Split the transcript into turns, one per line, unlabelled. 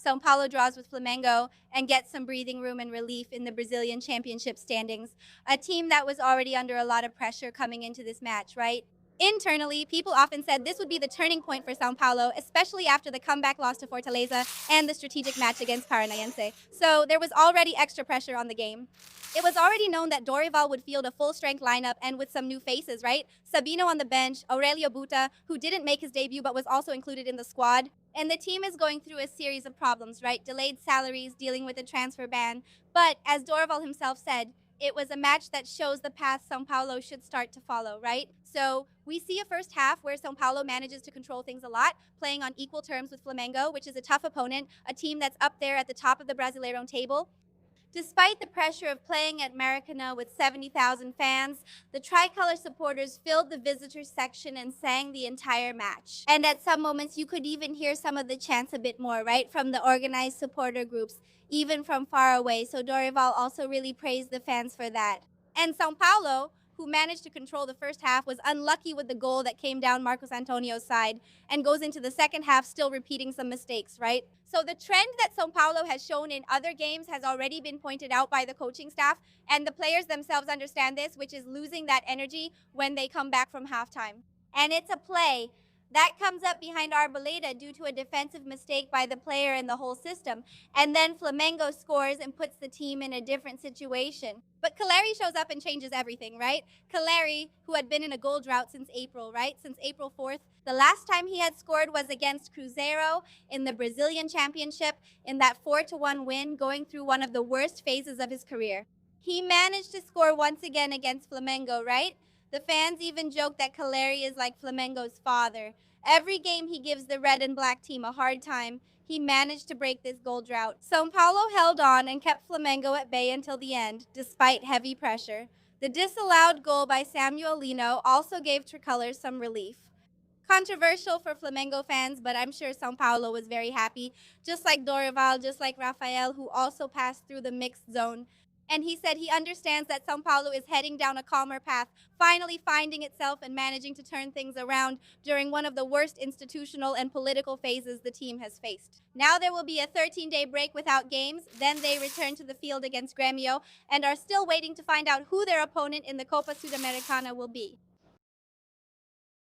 São Paulo draws with Flamengo and gets some breathing room and relief in the Brazilian championship standings, a team that was already under a lot of pressure coming into this match, right? Internally, people often said this would be the turning point for São Paulo, especially after the comeback loss to Fortaleza and the strategic match against Paranaense. So there was already extra pressure on the game. It was already known that Dorival would field a full-strength lineup and with some new faces, right? Sabino on the bench, Aurelio Buta, who didn't make his debut but was also included in the squad. And the team is going through a series of problems, right? Delayed salaries, dealing with a transfer ban. But as Dorival himself said, it was a match that shows the path São Paulo should start to follow, right? So we see a first half where São Paulo manages to control things a lot, playing on equal terms with Flamengo, which is a tough opponent, a team that's up there at the top of the Brasileirão table. Despite the pressure of playing at Maracanã with 70,000 fans, the tricolor supporters filled the visitors section and sang the entire match. And at some moments, you could even hear some of the chants a bit more, right, from the organized supporter groups, even from far away. So Dorival also really praised the fans for that. And São Paulo, who managed to control the first half, was unlucky with the goal that came down Marcos Antonio's side and goes into the second half still repeating some mistakes, right? So the trend that São Paulo has shown in other games has already been pointed out by the coaching staff, and the players themselves understand this, which is losing that energy when they come back from halftime. And it's a play that comes up behind Arboleda due to a defensive mistake by the player and the whole system. And then Flamengo scores and puts the team in a different situation. But Caleri shows up and changes everything, right? Caleri, who had been in a goal drought since April, right? Since April 4th. The last time he had scored was against Cruzeiro in the Brazilian Championship in that 4-1 win, going through one of the worst phases of his career. He managed to score once again against Flamengo, right? The fans even joke that Caleri is like Flamengo's father. Every game he gives the red and black team a hard time. He managed to break this goal drought. São Paulo held on and kept Flamengo at bay until the end, despite heavy pressure. The disallowed goal by Samuel Lino also gave Tricolor some relief. Controversial for Flamengo fans, but I'm sure São Paulo was very happy, just like Dorival, just like Rafael, who also passed through the mixed zone. And he said he understands that São Paulo is heading down a calmer path, finally finding itself and managing to turn things around during one of the worst institutional and political phases the team has faced. Now there will be a 13-day break without games, then they return to the field against Grêmio and are still waiting to find out who their opponent in the Copa Sudamericana will be.